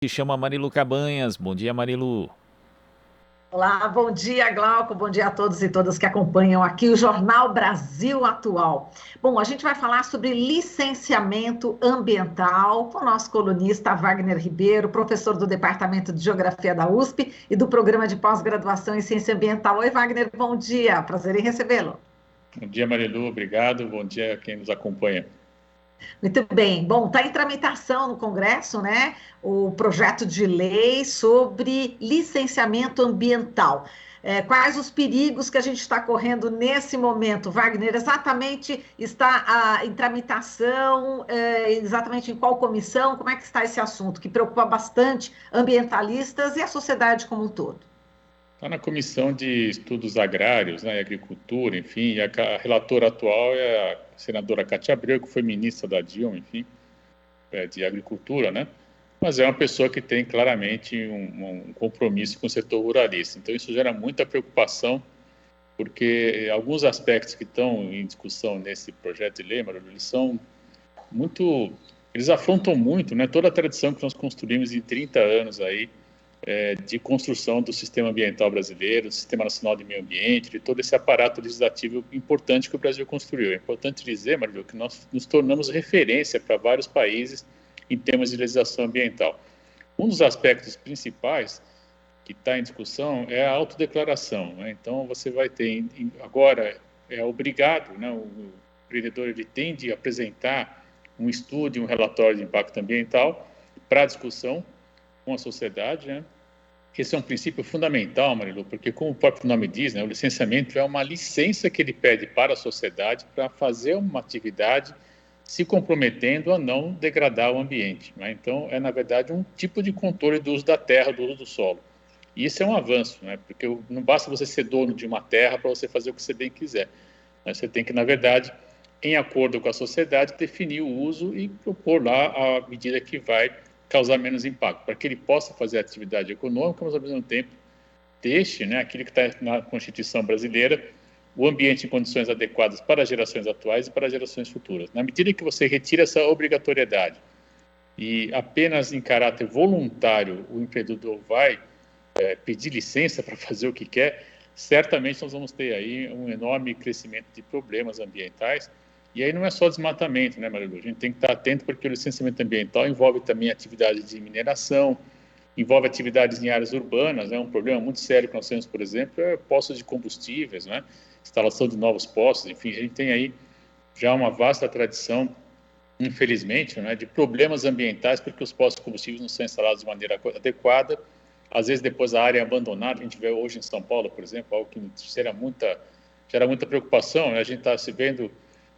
Que chama Marilu Cabanhas. Bom dia, Marilu. Olá, bom dia, Glauco, bom dia a todos e todas que acompanham aqui o Jornal Brasil Atual. Bom, a gente vai falar sobre licenciamento ambiental com o nosso colunista Wagner Ribeiro, professor do Departamento de Geografia da USP e do Programa de Pós-Graduação em Ciência Ambiental. Oi, Wagner, bom dia, prazer em recebê-lo. Bom dia, Marilu, obrigado. Bom dia a quem nos acompanha. Muito bem. Bom, está em tramitação no Congresso, né, o projeto de lei sobre licenciamento ambiental. Quais os perigos que a gente está correndo nesse momento, Wagner? Exatamente está em tramitação, exatamente em qual comissão? Como é que está esse assunto que preocupa bastante ambientalistas e a sociedade como um todo? Está na Comissão de Estudos Agrários, né, e Agricultura, enfim, e a relatora atual é a senadora Cátia Abreu, que foi ministra da Dilma, enfim, de Agricultura, né? Mas é uma pessoa que tem claramente um compromisso com o setor ruralista. Então, isso gera muita preocupação, porque alguns aspectos que estão em discussão nesse projeto de lei, Marilu, eles são muito... Eles afrontam muito, né, toda a tradição que nós construímos em 30 anos aí, de construção do sistema ambiental brasileiro, do Sistema Nacional de Meio Ambiente, de todo esse aparato legislativo importante que o Brasil construiu. É importante dizer, Marilu, que nós nos tornamos referência para vários países em termos de legislação ambiental. Um dos aspectos principais que está em discussão é a autodeclaração, né? Então, você vai ter, agora, é obrigado, né, o empreendedor ele tem de apresentar um estudo, um relatório de impacto ambiental para discussão com a sociedade, né? Esse é um princípio fundamental, Marilu, porque como o próprio nome diz, né, o licenciamento é uma licença que ele pede para a sociedade para fazer uma atividade se comprometendo a não degradar o ambiente, né? Então, é, na verdade, um tipo de controle do uso da terra, do uso do solo. E isso é um avanço, né? Porque não basta você ser dono de uma terra para você fazer o que você bem quiser, né? Você tem que, na verdade, em acordo com a sociedade, definir o uso e propor lá a medida que vai causar menos impacto, para que ele possa fazer atividade econômica, mas ao mesmo tempo deixe, né, aquilo que está na Constituição brasileira, o ambiente em condições adequadas para as gerações atuais e para as gerações futuras. Na medida que você retira essa obrigatoriedade e apenas em caráter voluntário o empreendedor vai pedir licença para fazer o que quer, certamente nós vamos ter aí um enorme crescimento de problemas ambientais. E aí não é só desmatamento, né, Marilu? A gente tem que estar atento porque o licenciamento ambiental envolve também atividades de mineração, envolve atividades em áreas urbanas, né? Um problema muito sério que nós temos, por exemplo, é postos de combustíveis, né? Instalação de novos postos, enfim, a gente tem aí já uma vasta tradição, infelizmente, né, de problemas ambientais porque os postos de combustíveis não são instalados de maneira adequada. Às vezes, depois a área é abandonada, a gente vê hoje em São Paulo, por exemplo, algo que gera muita preocupação, né? A gente está se vendo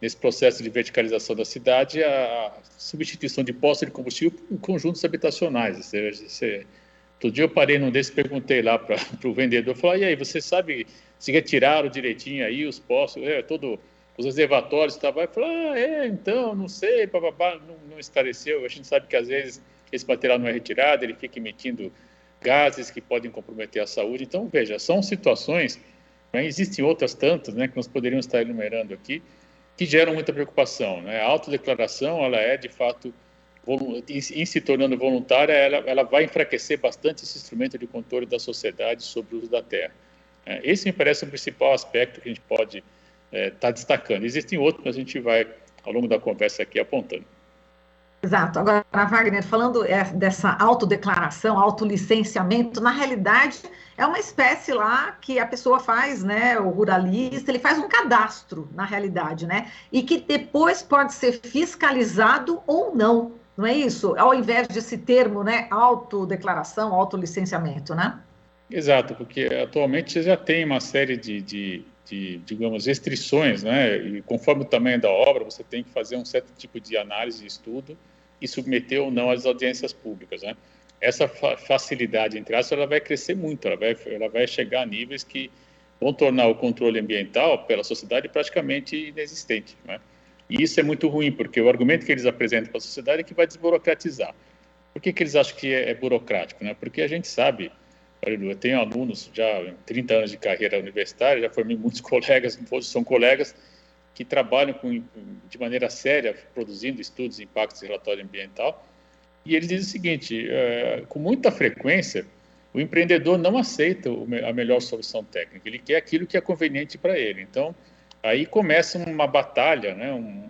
nesse processo de verticalização da cidade a substituição de postos de combustível por conjuntos habitacionais. Outro dia eu parei num desses e perguntei lá para o vendedor, falei, e aí, você sabe se retiraram direitinho aí os postos, os reservatórios e tal? Ele falou, então, não sei, papapá, não esclareceu. A gente sabe que às vezes esse material não é retirado, ele fica emitindo gases que podem comprometer a saúde. Então, veja, são situações, né, existem outras tantas, né, que nós poderíamos estar enumerando aqui, que geram muita preocupação, né? A autodeclaração, ela é, de fato, em se tornando voluntária, ela vai enfraquecer bastante esse instrumento de controle da sociedade sobre o uso da terra. Esse me parece o principal aspecto que a gente pode estar destacando. Existem outros, mas a gente vai, ao longo da conversa aqui, apontando. Exato. Agora, Wagner, falando dessa autodeclaração, autolicenciamento, na realidade é uma espécie lá que a pessoa faz, né? O ruralista, ele faz um cadastro, na realidade, né? E que depois pode ser fiscalizado ou não, não é isso? Ao invés desse termo, né? Autodeclaração, autolicenciamento, né? Exato, porque atualmente você já tem uma série digamos, restrições, né? E conforme o tamanho da obra, você tem que fazer um certo tipo de análise e estudo e submeter ou não às audiências públicas, né? Essa facilidade, entre aspas, ela vai crescer muito, ela vai chegar a níveis que vão tornar o controle ambiental pela sociedade praticamente inexistente, né? E isso é muito ruim, porque o argumento que eles apresentam para a sociedade é que vai desburocratizar. Por que eles acham que é burocrático, né? Porque a gente sabe, eu tenho alunos já 30 anos de carreira universitária, já formei muitos colegas, todos são colegas que trabalham de maneira séria, produzindo estudos de impactos e relatório ambiental, E ele diz o seguinte, com muita frequência, o empreendedor não aceita a melhor solução técnica, ele quer aquilo que é conveniente para ele. Então, aí começa uma batalha, né, um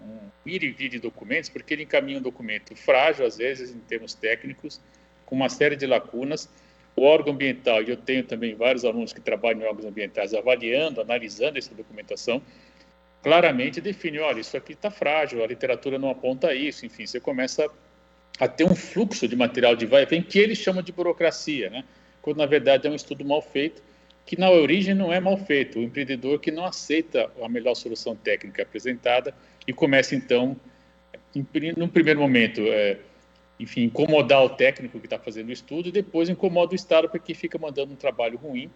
ir e vir de documentos, porque ele encaminha um documento frágil, às vezes, em termos técnicos, com uma série de lacunas. O órgão ambiental, e eu tenho também vários alunos que trabalham em órgãos ambientais, avaliando, analisando essa documentação, claramente define, olha, isso aqui está frágil, a literatura não aponta isso, enfim, você começa a ter um fluxo de material de vai e vem que ele chama de burocracia, né? Quando na verdade é um estudo mal feito, que na origem não é mal feito, o empreendedor que não aceita a melhor solução técnica apresentada e começa então, num primeiro momento, enfim, incomodar o técnico que está fazendo o estudo e depois incomoda o Estado porque fica mandando um trabalho ruim,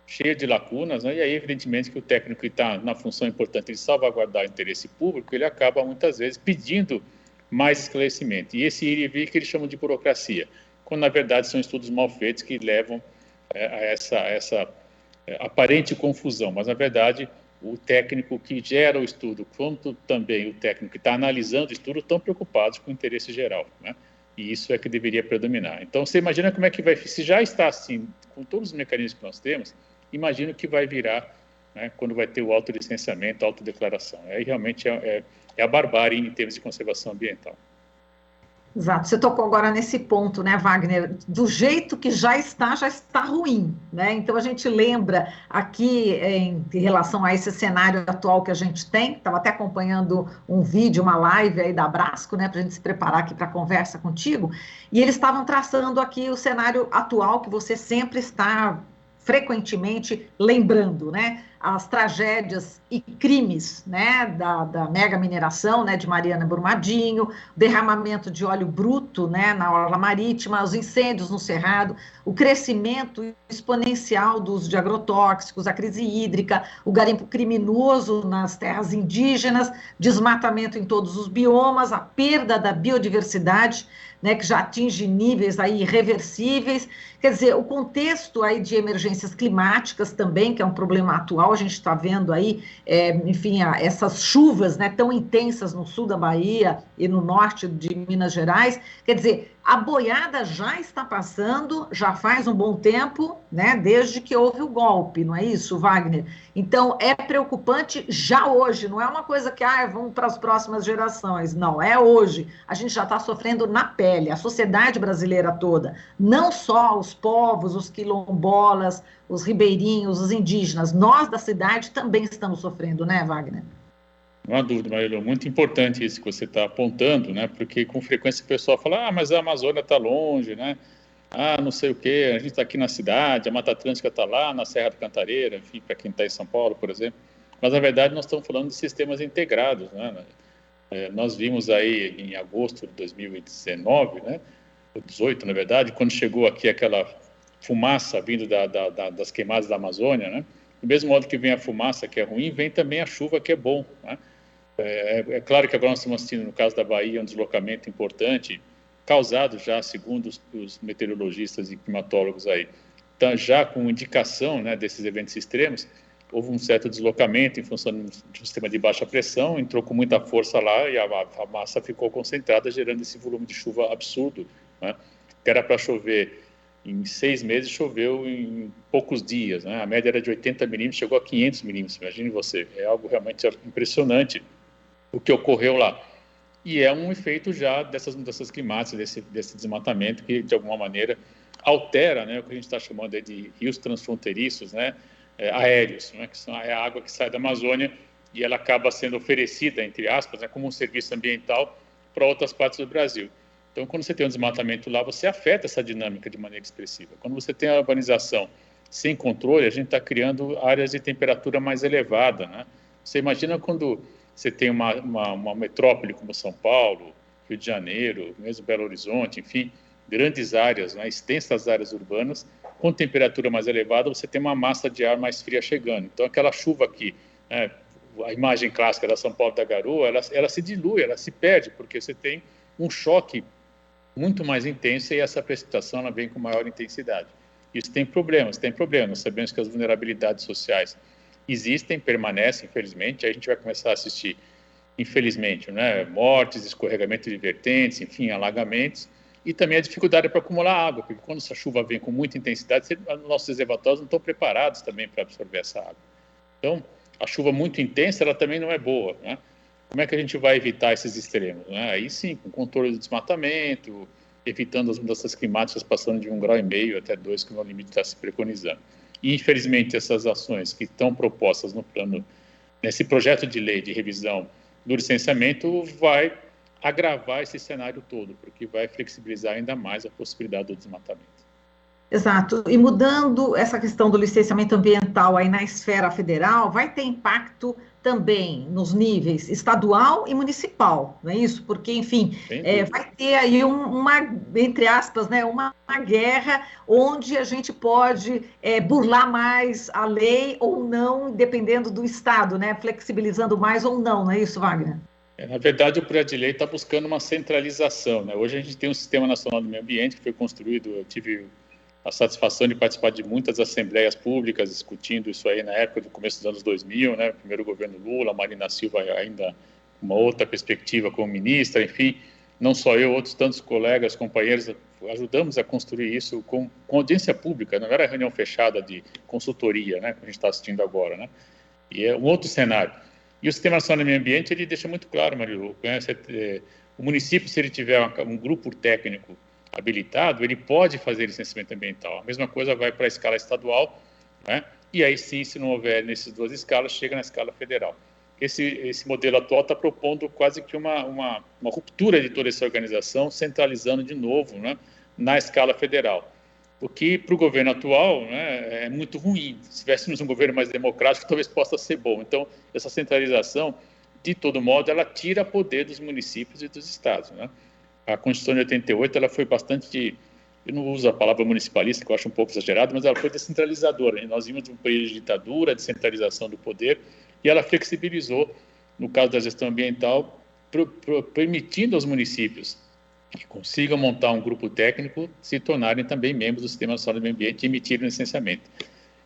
cheio de lacunas, né? E aí evidentemente que o técnico que está na função importante de salvaguardar o interesse público, ele acaba muitas vezes pedindo mais esclarecimento. E esse ir e vir que eles chamam de burocracia, quando na verdade são estudos mal feitos que levam a essa aparente confusão, mas na verdade o técnico que gera o estudo, quanto também o técnico que está analisando o estudo, estão preocupados com o interesse geral, né? E isso é que deveria predominar. Então você imagina como é que vai, se já está assim, com todos os mecanismos que nós temos, imagina o que vai virar, né, quando vai ter o autolicenciamento, a autodeclaração. Aí realmente é a barbárie em termos de conservação ambiental. Exato, você tocou agora nesse ponto, né, Wagner? Do jeito que já está ruim, né? Então a gente lembra aqui em relação a esse cenário atual que a gente tem, estava até acompanhando um vídeo, uma live aí da Brasco, né, para a gente se preparar aqui para a conversa contigo, e eles estavam traçando aqui o cenário atual que você sempre está frequentemente lembrando, né? As tragédias e crimes, né, da mega mineração, né, de Mariana Brumadinho, derramamento de óleo bruto, né, na orla marítima, os incêndios no Cerrado, o crescimento exponencial do uso de agrotóxicos, a crise hídrica, o garimpo criminoso nas terras indígenas, desmatamento em todos os biomas, a perda da biodiversidade, né, que já atinge níveis aí irreversíveis. Quer dizer, o contexto aí de emergências climáticas também, que é um problema atual, a gente está vendo aí, enfim, essas chuvas, né, tão intensas no sul da Bahia e no norte de Minas Gerais. Quer dizer, a boiada já está passando, já faz um bom tempo, né, desde que houve o golpe, não é isso, Wagner? Então, é preocupante já hoje, não é uma coisa que, vamos para as próximas gerações, não, é hoje. A gente já está sofrendo na pele, a sociedade brasileira toda, não só os povos, os quilombolas, os ribeirinhos, os indígenas, nós da cidade também estamos sofrendo, né, Wagner? Não há dúvida, Marilu, muito importante isso que você está apontando, né? Porque com frequência o pessoal fala, mas a Amazônia está longe, né? Não sei o quê, a gente está aqui na cidade, a Mata Atlântica está lá na Serra da Cantareira, enfim, para quem está em São Paulo, por exemplo. Mas, na verdade, nós estamos falando de sistemas integrados, né? Nós vimos aí em agosto de 2019, né? 18, na verdade, quando chegou aqui aquela fumaça vindo das queimadas da Amazônia, né? Do mesmo modo que vem a fumaça, que é ruim, vem também a chuva, que é bom, né? É claro que agora nós estamos assistindo, no caso da Bahia, um deslocamento importante, causado já, segundo os meteorologistas e climatólogos aí, então, já com indicação, né, desses eventos extremos, houve um certo deslocamento em função de um sistema de baixa pressão, entrou com muita força lá e a massa ficou concentrada, gerando esse volume de chuva absurdo, né? Que era para chover em 6 meses, choveu em poucos dias, né? A média era de 80 milímetros, chegou a 500 milímetros, imagine você, é algo realmente impressionante o que ocorreu lá. E é um efeito já dessas mudanças climáticas, desse desmatamento que, de alguma maneira, altera, né, o que a gente está chamando de rios transfronteiriços, né, aéreos, né, que é a água que sai da Amazônia e ela acaba sendo oferecida, entre aspas, né, como um serviço ambiental para outras partes do Brasil. Então, quando você tem um desmatamento lá, você afeta essa dinâmica de maneira expressiva. Quando você tem a urbanização sem controle, a gente está criando áreas de temperatura mais elevada, né? Você imagina quando você tem uma metrópole como São Paulo, Rio de Janeiro, mesmo Belo Horizonte, enfim, grandes áreas, né, extensas áreas urbanas, com temperatura mais elevada, você tem uma massa de ar mais fria chegando. Então, aquela chuva aqui, né, a imagem clássica da São Paulo da Garoa, ela se dilui, ela se perde, porque você tem um choque muito mais intenso e essa precipitação ela vem com maior intensidade. Isso tem problemas. Nós sabemos que as vulnerabilidades sociais existem, permanecem, infelizmente. Aí a gente vai começar a assistir, infelizmente, né, mortes, escorregamento de vertentes, enfim, alagamentos. e também a dificuldade para acumular água, porque quando essa chuva vem com muita intensidade, nossos reservatórios não estão preparados também para absorver essa água. Então, a chuva muito intensa, ela também não é boa, né? Como é que a gente vai evitar esses extremos, né? Aí sim, com controle do desmatamento, evitando as mudanças climáticas passando de 1,5 grau até 2, que é o limite que está se preconizando. E, infelizmente, essas ações que estão propostas no plano, nesse projeto de lei de revisão do licenciamento, vai agravar esse cenário todo, porque vai flexibilizar ainda mais a possibilidade do desmatamento. Exato. E mudando essa questão do licenciamento ambiental aí na esfera federal, vai ter impacto também nos níveis estadual e municipal, não é isso? Porque, enfim, vai ter aí uma, entre aspas, né, uma guerra onde a gente pode burlar mais a lei ou não, dependendo do estado, né? Flexibilizando mais ou não é isso, Wagner? Na verdade, o projeto de lei está buscando uma centralização, né? Hoje a gente tem um Sistema Nacional do Meio Ambiente que foi construído, eu tive a satisfação de participar de muitas assembleias públicas discutindo isso aí na época do começo dos anos 2000, né? Primeiro governo Lula, Marina Silva ainda uma outra perspectiva como ministra, enfim, não só eu, outros tantos colegas, companheiros, ajudamos a construir isso com audiência pública, não era reunião fechada de consultoria, né? Que a gente está assistindo agora, né? E é um outro cenário. E o Sistema Nacional do Meio Ambiente, ele deixa muito claro, Marilu, o município, se ele tiver um grupo técnico habilitado, ele pode fazer licenciamento ambiental. A mesma coisa vai para a escala estadual, né? E aí sim, se não houver nessas duas escalas, chega na escala federal. Esse modelo atual está propondo quase que uma ruptura de toda essa organização, centralizando de novo, né, na escala federal. O que, para o governo atual, né, é muito ruim. Se tivéssemos um governo mais democrático, talvez possa ser bom. Então, essa centralização, de todo modo, ela tira poder dos municípios e dos estados, né? A Constituição de 88, ela foi bastante, eu não uso a palavra municipalista, que eu acho um pouco exagerado, mas ela foi descentralizadora. Nós vimos um período de ditadura, de centralização do poder, e ela flexibilizou, no caso da gestão ambiental, permitindo aos municípios que consigam montar um grupo técnico, se tornarem também membros do Sistema Nacional do Meio Ambiente e emitirem licenciamento.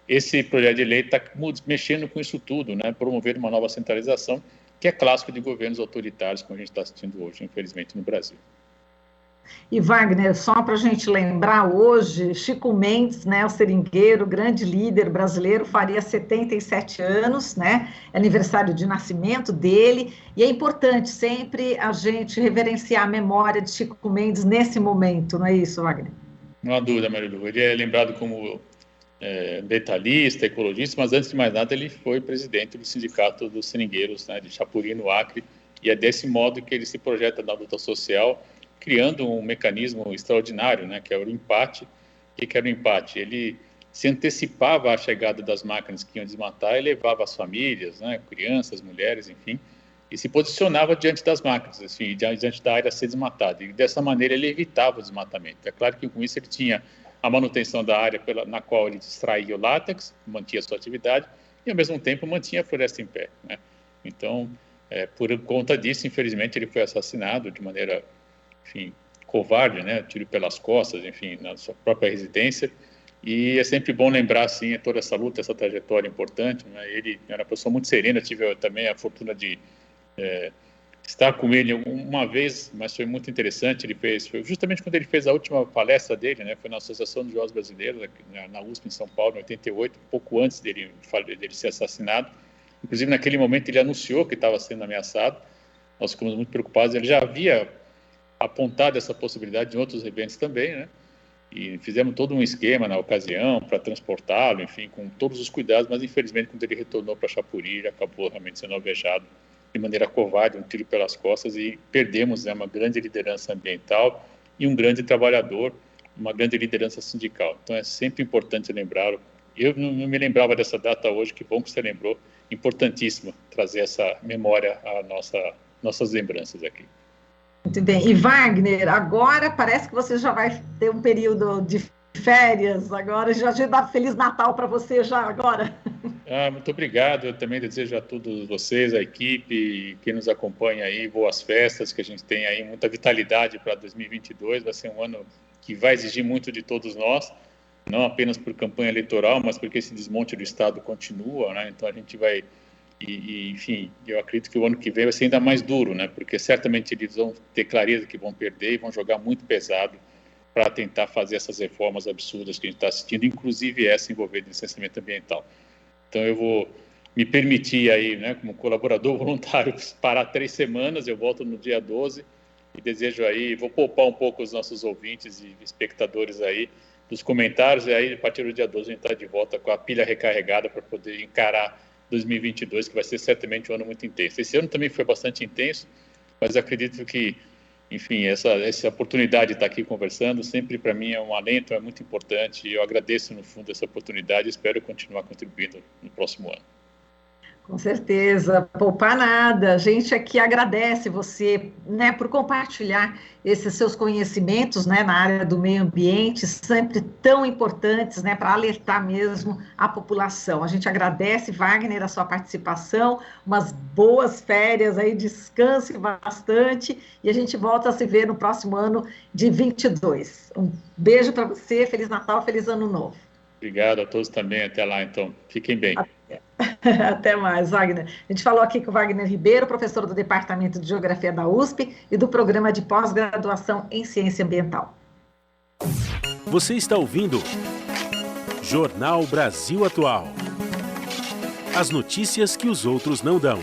Esse projeto de lei está mexendo com isso tudo, né, promovendo uma nova centralização, que é clássico de governos autoritários, como a gente está assistindo hoje, infelizmente, no Brasil. E, Wagner, só para a gente lembrar, hoje, Chico Mendes, né, o seringueiro, grande líder brasileiro, faria 77 anos, né, é aniversário de nascimento dele, e é importante sempre a gente reverenciar a memória de Chico Mendes nesse momento, não é isso, Wagner? Não há dúvida, Marilu. Ele é lembrado como ambientalista, ecologista, mas antes de mais nada ele foi presidente do Sindicato dos Seringueiros, né, de Chapuri, no Acre, e é desse modo que ele se projeta na luta social, criando um mecanismo extraordinário, né, que é o empate. O que era o empate? Ele se antecipava à chegada das máquinas que iam desmatar e levava as famílias, né, crianças, mulheres, enfim, e se posicionava diante das máquinas, assim, diante da área a ser desmatada. E dessa maneira ele evitava o desmatamento. É claro que com isso ele tinha a manutenção da área na qual ele extraía o látex, mantinha a sua atividade, e ao mesmo tempo mantinha a floresta em pé, né? Então, por conta disso, infelizmente, ele foi assassinado de maneira, enfim, covarde, né? Tiro pelas costas, enfim, na sua própria residência. E é sempre bom lembrar, assim, toda essa luta, essa trajetória importante, né? Ele era uma pessoa muito serena, tive também a fortuna de estar com ele uma vez, mas foi muito interessante. Foi justamente quando ele fez a última palestra dele, né? Foi na Associação dos Jovens Brasileiros, na USP, em São Paulo, em 88, pouco antes dele ser assassinado. Inclusive, naquele momento, ele anunciou que estava sendo ameaçado. Nós ficamos muito preocupados. Ele já havia apontado essa possibilidade em outros eventos também, né? E fizemos todo um esquema na ocasião para transportá-lo, enfim, com todos os cuidados, mas infelizmente quando ele retornou para Chapuri, ele acabou realmente sendo alvejado de maneira covarde, um tiro pelas costas, e perdemos, né, uma grande liderança ambiental e um grande trabalhador, uma grande liderança sindical. Então é sempre importante lembrar. Eu não me lembrava dessa data hoje, que bom que você lembrou, importantíssimo trazer essa memória à nossas lembranças aqui. Muito bem. E Wagner, agora parece que você já vai ter um período de férias, agora já dá Feliz Natal para você já agora. Muito obrigado. Eu também desejo a todos vocês, a equipe, quem nos acompanha aí, boas festas, que a gente tenha aí muita vitalidade para 2022. Vai ser um ano que vai exigir muito de todos nós, não apenas por campanha eleitoral, mas porque esse desmonte do Estado continua, né? Então a gente vai, enfim, eu acredito que o ano que vem vai ser ainda mais duro, né? Porque certamente eles vão ter clareza que vão perder e vão jogar muito pesado para tentar fazer essas reformas absurdas que a gente está assistindo, inclusive essa envolvendo licenciamento ambiental. Então eu vou me permitir aí, né, como colaborador voluntário, parar 3 semanas, eu volto no dia 12 e desejo aí, vou poupar um pouco os nossos ouvintes e espectadores aí dos comentários, e aí a partir do dia 12 a gente está de volta com a pilha recarregada para poder encarar 2022, que vai ser certamente um ano muito intenso. Esse ano também foi bastante intenso, mas acredito que, enfim, essa oportunidade de estar aqui conversando sempre para mim é um alento, é muito importante, e eu agradeço no fundo essa oportunidade e espero continuar contribuindo no próximo ano. Com certeza, poupar nada. A gente aqui agradece você, né, por compartilhar esses seus conhecimentos, né, na área do meio ambiente, sempre tão importantes, né, para alertar mesmo a população. A gente agradece, Wagner, a sua participação, umas boas férias aí, descanse bastante, e a gente volta a se ver no próximo ano de 22. Um beijo para você, Feliz Natal, Feliz Ano Novo. Obrigado a todos também, até lá então. Fiquem bem. Até mais, Wagner. A gente falou aqui com o Wagner Ribeiro, professor do Departamento de Geografia da USP e do Programa de Pós-Graduação em Ciência Ambiental. Você está ouvindo Jornal Brasil Atual. As notícias que os outros não dão.